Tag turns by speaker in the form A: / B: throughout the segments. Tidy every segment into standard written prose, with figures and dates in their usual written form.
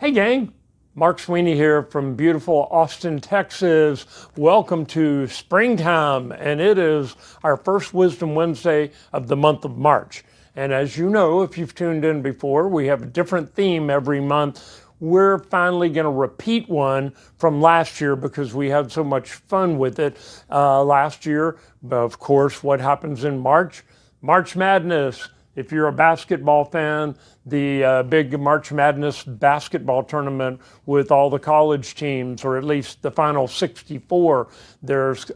A: Hey gang, Mark Sweeney here from beautiful Austin, Texas. Welcome to springtime, and it is our first Wisdom Wednesday of the month of March. And as you know, if you've tuned in before, we have a different theme every month. We're finally going to repeat one from last year because we had so much fun with it last year. Of course, what happens in March? March Madness. If you're a basketball fan, the big March Madness basketball tournament with all the college teams, or at least the final 64. There's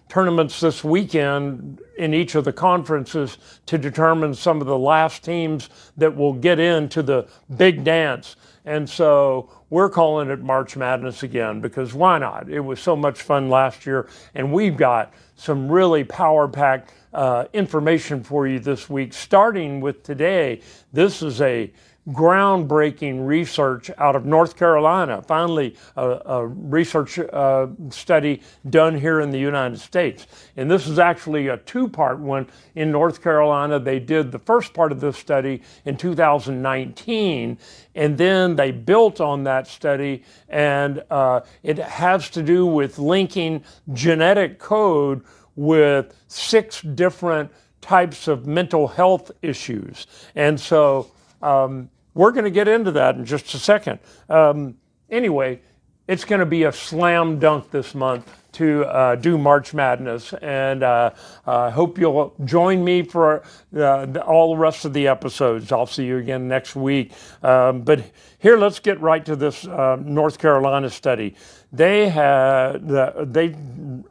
A: tournaments this weekend in each of the conferences to determine some of the last teams that will get into the big dance. And so we're calling it March Madness again because why not? It was so much fun last year, and we've got some really power-packed information for you this week, starting with today. This is a groundbreaking research out of North Carolina, finally a research study done here in the United States. And this is actually a two-part one. In North Carolina, they did the first part of this study in 2019, and then they built on that study, and it has to do with linking genetic code with 6 different types of mental health issues. And so we're going to get into that in just a second. Anyway, it's going to be a slam dunk this month to do March Madness, and I hope you'll join me for all the rest of the episodes. I'll see you again next week. But here, let's get right to this North Carolina study. They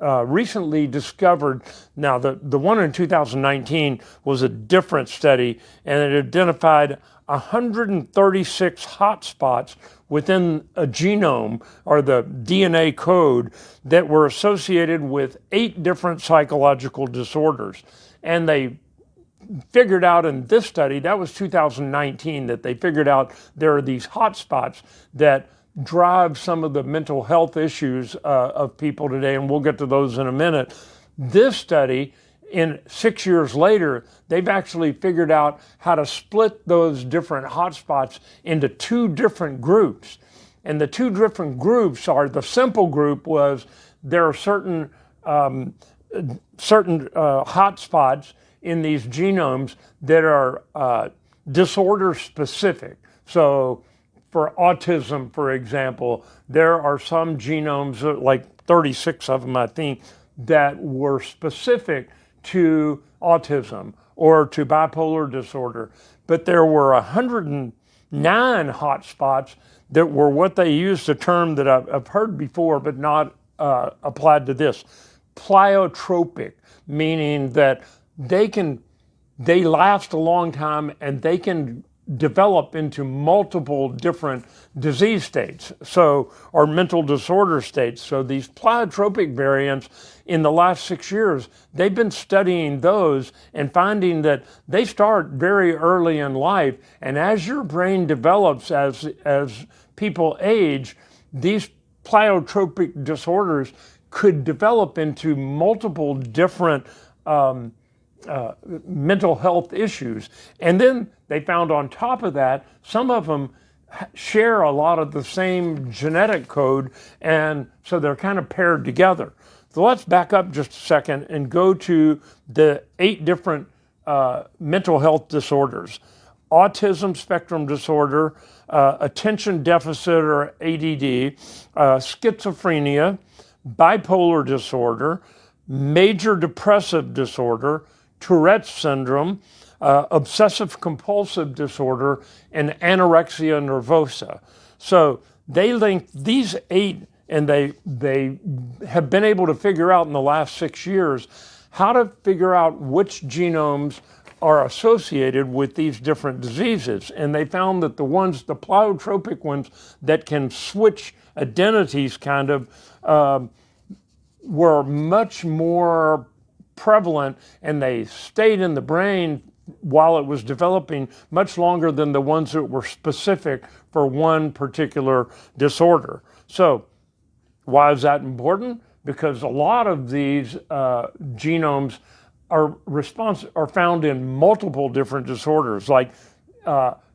A: recently discovered, now the one in 2019 was a different study, and it identified 136 hotspots within a genome, or the DNA code, that were associated with 8 different psychological disorders. And they figured out in this study, that was 2019, that they figured out there are these hotspots that drive some of the mental health issues of people today, and we'll get to those in a minute. This study, in 6 years later, they've actually figured out how to split those different hotspots into 2 different groups. And the 2 different groups are, the simple group was there are certain hotspots in these genomes that are disorder specific. So for autism, for example, there are some genomes, like 36 of them, I think, that were specific to autism or to bipolar disorder. But there were 109 hotspots that were what they used, a term that I've heard before but not applied to this, pleiotropic, meaning that they last a long time and they can develop into multiple different disease states, or mental disorder states. So these pleiotropic variants, in the last 6 years, they've been studying those and finding that they start very early in life. And as your brain develops, as people age, these pleiotropic disorders could develop into multiple different mental health issues. And then they found on top of that, some of them share a lot of the same genetic code, and so they're kind of paired together. So let's back up just a second and go to the 8 different mental health disorders. Autism spectrum disorder, attention deficit or ADD, schizophrenia, bipolar disorder, major depressive disorder, Tourette's syndrome, obsessive compulsive disorder, and anorexia nervosa. So they linked these 8, and they have been able to figure out in the last 6 years how to figure out which genomes are associated with these different diseases. And they found that the pleiotropic ones that can switch identities kind of were much more prevalent, and they stayed in the brain while it was developing much longer than the ones that were specific for one particular disorder. So why is that important? Because a lot of these genomes are found in multiple different disorders, like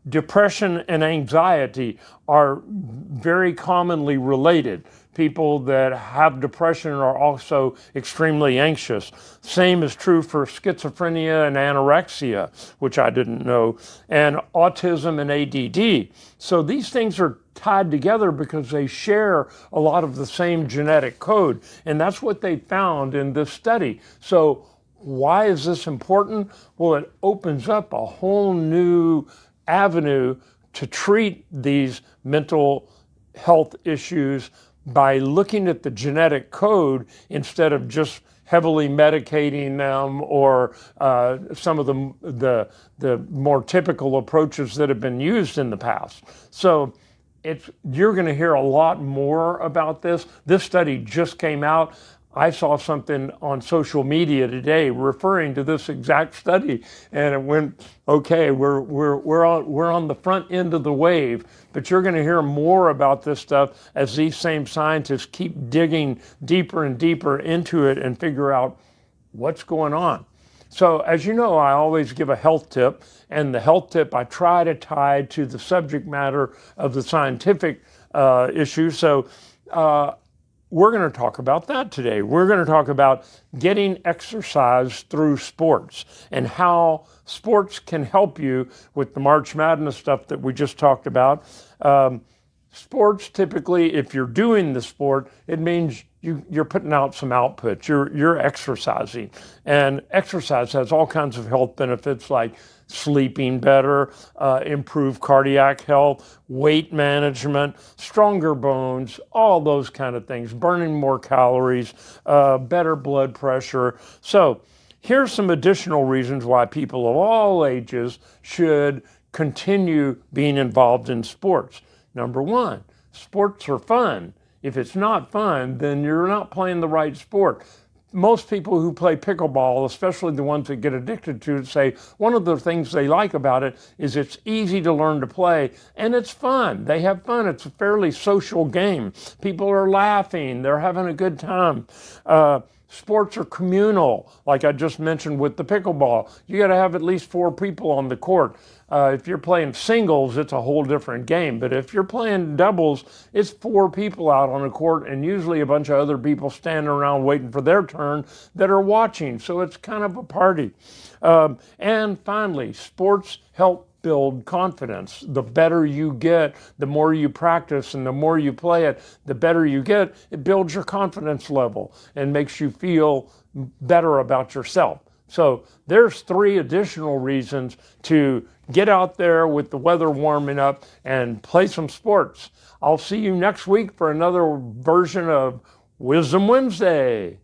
A: depression and anxiety are very commonly related. People that have depression are also extremely anxious. Same is true for schizophrenia and anorexia, which I didn't know, and autism and ADD. So these things are tied together because they share a lot of the same genetic code, and that's what they found in this study. So why is this important? Well, it opens up a whole new avenue to treat these mental health issues by looking at the genetic code instead of just heavily medicating them or some of the more typical approaches that have been used in the past. So you're going to hear a lot more about this. This study just came out. I saw something on social media today referring to this exact study, and it went, okay, we're on the front end of the wave, but you're going to hear more about this stuff as these same scientists keep digging deeper and deeper into it and figure out what's going on. So as you know, I always give a health tip, and the health tip I try to tie to the subject matter of the scientific issue. So we're going to talk about that today. We're going to talk about getting exercise through sports and how sports can help you with the March Madness stuff that we just talked about. Sports, typically, if you're doing the sport, it means you're putting out some output. You're exercising. And exercise has all kinds of health benefits like sleeping better, improved cardiac health, weight management, stronger bones, all those kind of things, burning more calories, better blood pressure. So here's some additional reasons why people of all ages should continue being involved in sports. Number one, sports are fun. If it's not fun, then you're not playing the right sport. Most people who play pickleball, especially the ones that get addicted to it, say one of the things they like about it is it's easy to learn to play and it's fun. They have fun. It's a fairly social game. People are laughing. They're having a good time. Sports are communal, like I just mentioned with the pickleball. You got to have at least 4 people on the court. If you're playing singles, it's a whole different game. But if you're playing doubles, it's 4 people out on the court and usually a bunch of other people standing around waiting for their turn that are watching. So it's kind of a party. And finally, sports help build confidence. The better you get, the more you practice and the more you play it, the better you get. It builds your confidence level and makes you feel better about yourself. So there's 3 additional reasons to get out there with the weather warming up and play some sports. I'll see you next week for another version of Wisdom Wednesday.